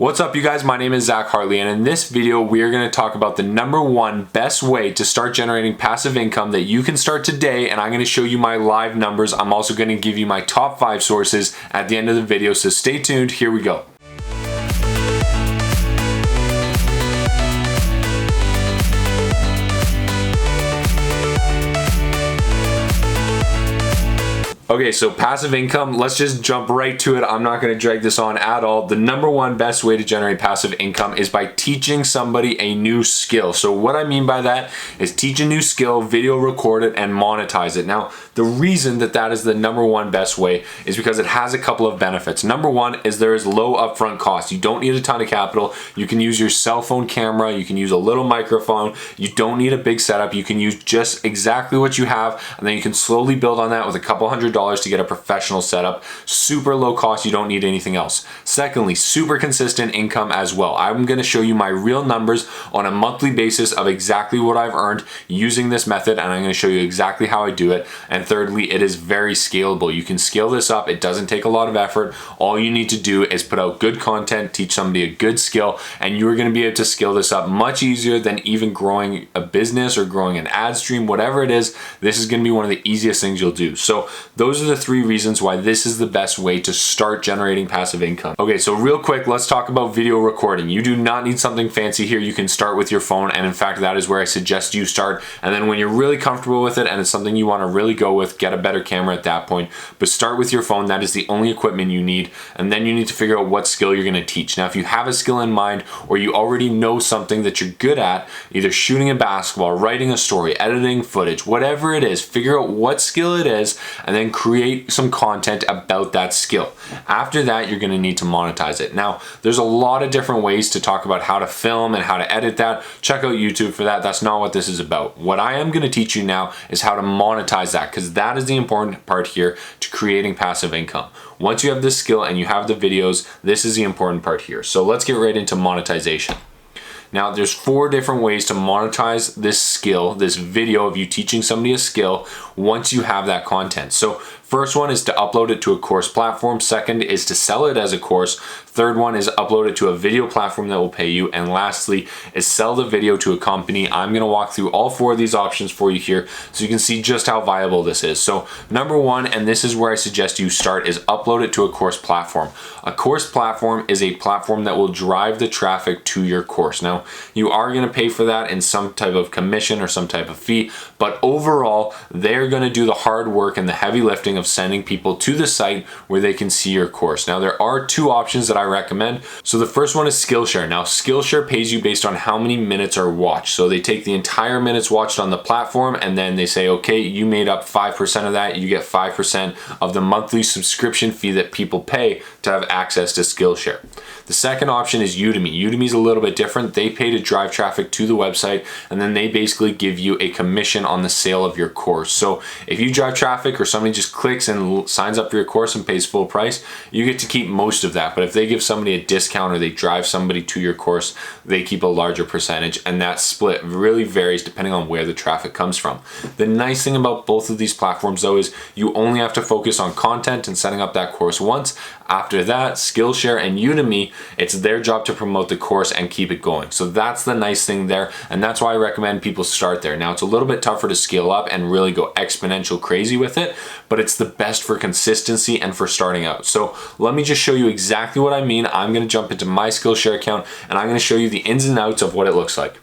What's up, you guys? My name is Zach Hartley, and in this video we are going to talk about the #1 best way to start generating passive income that you can start today, and I'm going to show you my live numbers. I'm also going to give you my top 5 sources at the end of the video, so stay tuned. Here we go. Okay, so passive income, let's just jump right to it. I'm not gonna drag this on at all. The #1 best way to generate passive income is by teaching somebody a new skill. So what I mean by that is teach a new skill, video record it, and monetize it. Now, the reason that that is the #1 best way is because it has a couple of benefits. #1 is there is low upfront cost. You don't need a ton of capital. You can use your cell phone camera, you can use a little microphone, you don't need a big setup. You can use just exactly what you have, and then you can slowly build on that with a couple $100 to get a professional setup. Super low cost, you don't need anything else. Secondly, super consistent income as well. I'm gonna show you my real numbers on a monthly basis of exactly what I've earned using this method, and I'm gonna show you exactly how I do it. And thirdly, it is very scalable. You can scale this up. It doesn't take a lot of effort. All you need to do is put out good content, teach somebody a good skill, and you're gonna be able to scale this up much easier than even growing a business or growing an ad stream, whatever it is. This is gonna be one of the easiest things you'll do. So those are the 3 reasons why this is the best way to start generating passive income. Okay, so real quick, let's talk about video recording. You do not need something fancy here. You can start with your phone, and in fact, that is where I suggest you start. And then when you're really comfortable with it and it's something you want to really go with, get a better camera at that point. But start with your phone. That is the only equipment you need. And then you need to figure out what skill you're going to teach. Now, if you have a skill in mind, or you already know something that you're good at, either shooting a basketball, writing a story, editing footage, whatever it is, figure out what skill it is, and then create some content about that skill. After that, you're going to need to monetize it. Now, there's a lot of different ways to talk about how to film and how to edit that. Check out YouTube for that. That's not what this is about. What I am going to teach you now is how to monetize that, because that is the important part here to creating passive income. Once you have this skill and you have the videos, this is the important part here. So let's get right into monetization. Now, there's 4 different ways to monetize this skill, this video of you teaching somebody a skill once you have that content. So first one is to upload it to a course platform. Second is to sell it as a course. Third one is upload it to a video platform that will pay you. And lastly is sell the video to a company. I'm gonna walk through all 4 of these options for you here so you can see just how viable this is. So #1, and this is where I suggest you start, is upload it to a course platform. A course platform is a platform that will drive the traffic to your course. Now, you are gonna pay for that in some type of commission or some type of fee, but overall, they're gonna do the hard work and the heavy lifting of sending people to the site where they can see your course. Now, there are 2 options that I recommend. So the first one is Skillshare. Now, Skillshare pays you based on how many minutes are watched. So they take the entire minutes watched on the platform, and then they say, okay, you made up 5% of that. You get 5% of the monthly subscription fee that people pay to have access to Skillshare. The second option is Udemy. Udemy is a little bit different. They pay to drive traffic to the website, and then they basically give you a commission on the sale of your course. So if you drive traffic or somebody just clicks and signs up for your course and pays full price, you get to keep most of that. But if they give somebody a discount or they drive somebody to your course, they keep a larger percentage, and that split really varies depending on where the traffic comes from. The nice thing about both of these platforms, though, is you only have to focus on content and setting up that course once. After that, Skillshare and Udemy, it's their job to promote the course and keep it going. So that's the nice thing there, and that's why I recommend people start there. Now, it's a little bit tougher to scale up and really go exponential crazy with it, but it's the best for consistency and for starting out. So let me just show you exactly what I mean. I'm gonna jump into my Skillshare account, and I'm gonna show you the ins and outs of what it looks like.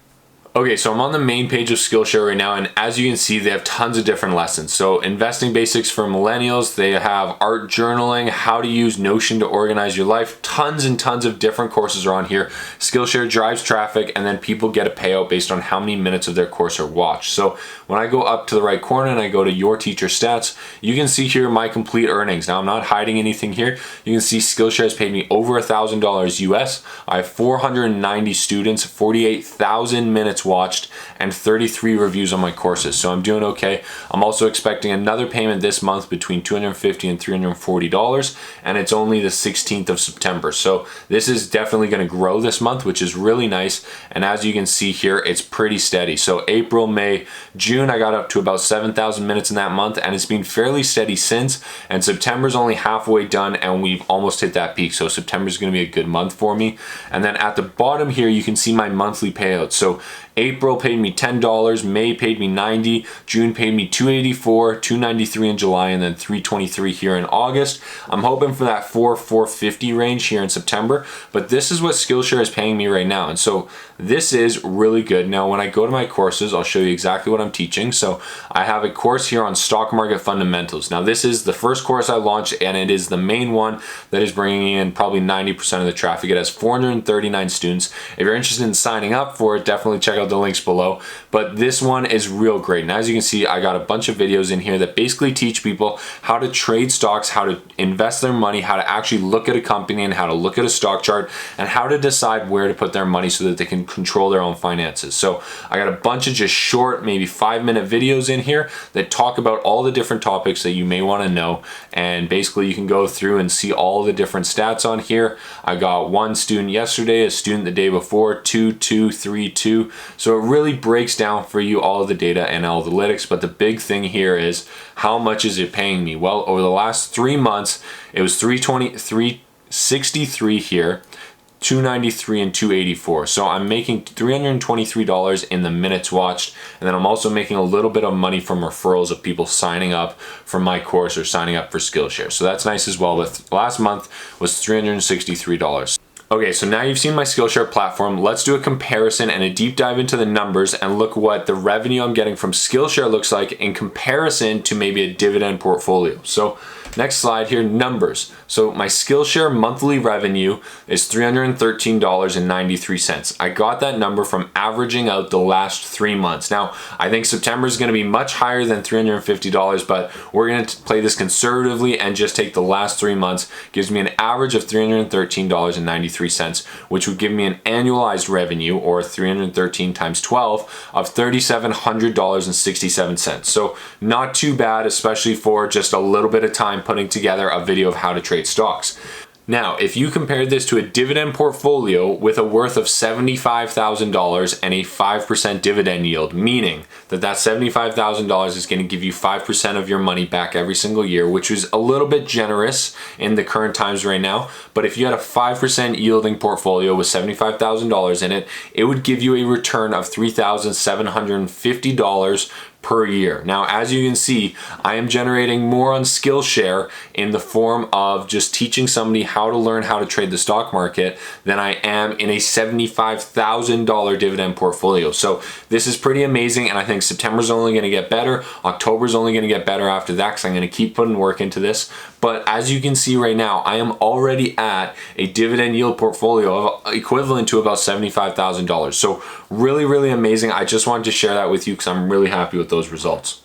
Okay, so I'm on the main page of Skillshare right now, and as you can see, they have tons of different lessons. So investing basics for millennials, they have art journaling, how to use Notion to organize your life. Tons and tons of different courses are on here. Skillshare drives traffic, and then people get a payout based on how many minutes of their course are watched. So when I go up to the right corner and I go to your teacher stats, you can see here my complete earnings. Now, I'm not hiding anything here. You can see Skillshare has paid me over $1,000 US. I have 490 students, 48,000 minutes watched, and 33 reviews on my courses. So I'm doing okay. I'm also expecting another payment this month between $250 and $340, and it's only the 16th of September. So this is definitely going to grow this month, which is really nice. And as you can see here, it's pretty steady. So April, May, June, I got up to about 7,000 minutes in that month, and it's been fairly steady since. And September's only halfway done, and we've almost hit that peak. So September's going to be a good month for me. And then at the bottom here, you can see my monthly payouts. So April paid me $10, May paid me $90, June paid me $284, $293 in July, and then $323 here in August. I'm hoping for that $450 range here in September, but this is what Skillshare is paying me right now. And so this is really good. Now, when I go to my courses, I'll show you exactly what I'm teaching. So I have a course here on stock market fundamentals. Now, this is the first course I launched, and it is the main one that is bringing in probably 90% of the traffic. It has 439 students. If you're interested in signing up for it, definitely check out the links below. But this one is real great. And as you can see, I got a bunch of videos in here that basically teach people how to trade stocks, how to invest their money, how to actually look at a company and how to look at a stock chart, and how to decide where to put their money so that they can control their own finances. So I got a bunch of just short, maybe 5-minute videos in here that talk about all the different topics that you may want to know. And basically you can go through and see all the different stats on here. I got 1 student yesterday, a student the day before, 2, 2, 3, 2. So it really breaks down for you all of the data and analytics. But the big thing here is, how much is it paying me? Well, over the last 3 months, it was $363 here, $293 and $284. So I'm making $323 in the minutes watched, and then I'm also making a little bit of money from referrals of people signing up for my course or signing up for Skillshare. So that's nice as well. But last month was $363. Okay, so now you've seen my Skillshare platform. Let's do a comparison and a deep dive into the numbers and look what the revenue I'm getting from Skillshare looks like in comparison to maybe a dividend portfolio. So next slide here, numbers. So my Skillshare monthly revenue is $313.93. I got that number from averaging out the last 3 months. Now, I think September is going to be much higher than $350, but we're going to play this conservatively and just take the last 3 months. Gives me an average of $313.93, which would give me an annualized revenue, or 313 times 12, of $3,700.67. So not too bad, especially for just a little bit of time putting together a video of how to trade stocks. Now, if you compared this to a dividend portfolio with a worth of $75,000 and a 5% dividend yield, meaning that that $75,000 is going to give you 5% of your money back every single year, which is a little bit generous in the current times right now. But if you had a 5% yielding portfolio with $75,000 in it, it would give you a return of $3,750 per year. Now, as you can see, I am generating more on Skillshare in the form of just teaching somebody how to learn how to trade the stock market than I am in a $75,000 dividend portfolio. So this is pretty amazing, and I think September's only going to get better. October's only going to get better after that, because I'm going to keep putting work into this. But as you can see right now, I am already at a dividend yield portfolio of equivalent to about $75,000. So really, really amazing. I just wanted to share that with you because I'm really happy with those results.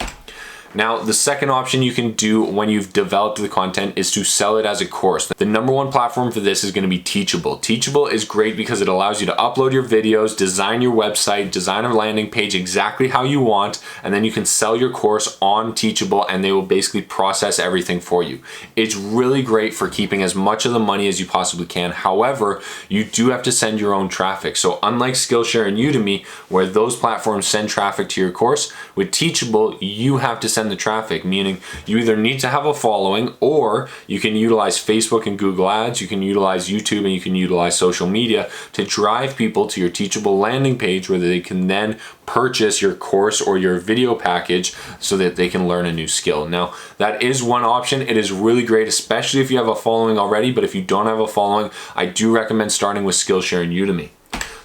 Now, the second option you can do when you've developed the content is to sell it as a course. The number one platform for this is going to be Teachable. Teachable is great because it allows you to upload your videos, design your website, design a landing page exactly how you want, and then you can sell your course on Teachable and they will basically process everything for you. It's really great for keeping as much of the money as you possibly can. However, you do have to send your own traffic. So unlike Skillshare and Udemy, where those platforms send traffic to your course, with Teachable, you have to send the traffic, meaning you either need to have a following, or you can utilize Facebook and Google Ads, you can utilize YouTube, and you can utilize social media to drive people to your Teachable landing page where they can then purchase your course or your video package so that they can learn a new skill. Now, that is one option. It is really great, especially if you have a following already, but if you don't have a following, I do recommend starting with Skillshare and Udemy.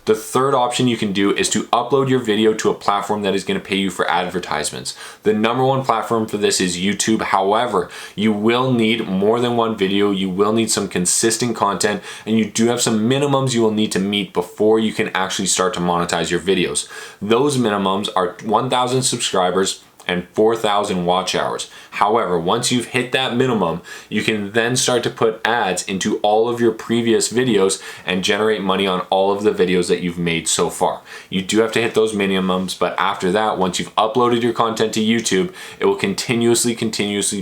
The third option you can do is to upload your video to a platform that is going to pay you for advertisements. The number one platform for this is YouTube. However, you will need more than one video. You will need some consistent content, and you do have some minimums you will need to meet before you can actually start to monetize your videos. Those minimums are 1,000 subscribers and 4,000 watch hours. However, once you've hit that minimum, you can then start to put ads into all of your previous videos and generate money on all of the videos that you've made so far. You do have to hit those minimums, but after that, once you've uploaded your content to YouTube, it will continuously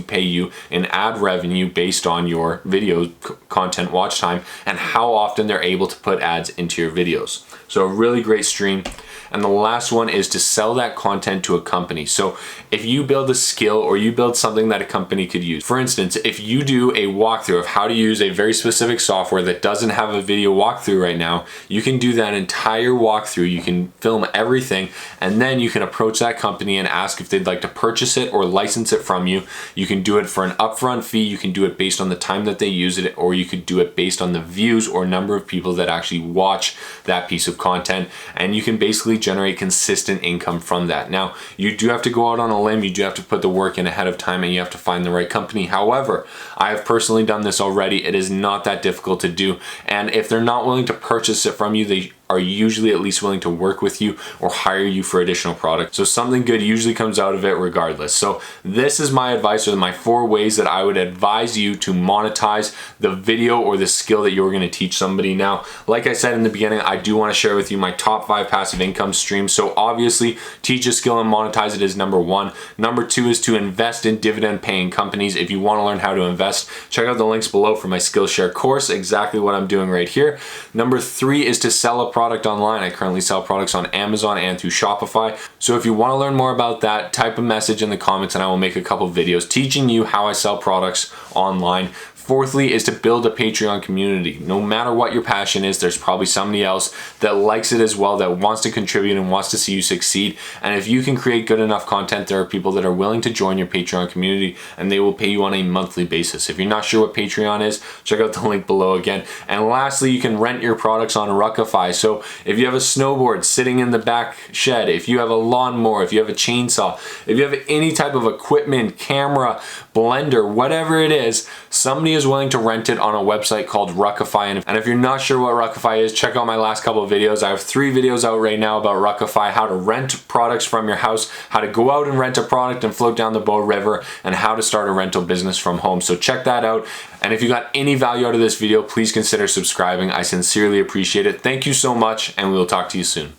pay you in ad revenue based on your video content watch time and how often they're able to put ads into your videos. So a really great stream. And the last one is to sell that content to a company. So if you build a skill or you build something that a company could use, for instance, if you do a walkthrough of how to use a very specific software that doesn't have a video walkthrough right now, you can do that entire walkthrough. You can film everything, and then you can approach that company and ask if they'd like to purchase it or license it from you. You can do it for an upfront fee. You can do it based on the time that they use it, or you could do it based on the views or number of people that actually watch that piece of content. And you can basically generate consistent income from that. Now, you do have to go out on a limb, you do have to put the work in ahead of time, and you have to find the right company. However, I have personally done this already. It is not that difficult to do, and if they're not willing to purchase it from you, they are usually at least willing to work with you or hire you for additional products. So something good usually comes out of it regardless. So this is my advice, or my 4 ways that I would advise you to monetize the video or the skill that you're going to teach somebody. Now, like I said in the beginning, I do want to share with you my top 5 passive income streams. So obviously, teach a skill and monetize it is number 1. Number 2 is to invest in dividend paying companies. If you want to learn how to invest, check out the links below for my Skillshare course, exactly what I'm doing right here. Number 3 is to sell a product online. I currently sell products on Amazon and through Shopify. So if you want to learn more about that, type a message in the comments and I will make a couple videos teaching you how I sell products online. Fourthly is to build a Patreon community. No matter what your passion is, there's probably somebody else that likes it as well, that wants to contribute and wants to see you succeed. And if you can create good enough content, there are people that are willing to join your Patreon community and they will pay you on a monthly basis. If you're not sure what Patreon is, check out the link below again. And lastly, you can rent your products on Ruckify. So if you have a snowboard sitting in the back shed, if you have a lawnmower, if you have a chainsaw, if you have any type of equipment, camera, blender, whatever it is, somebody is willing to rent it on a website called Ruckify. And if you're not sure what Ruckify is, check out my last couple of videos. I have 3 videos out right now about Ruckify, how to rent products from your house, how to go out and rent a product and float down the Bow River, and how to start a rental business from home. So check that out. And if you got any value out of this video, please consider subscribing. I sincerely appreciate it. Thank you so much, and we will talk to you soon.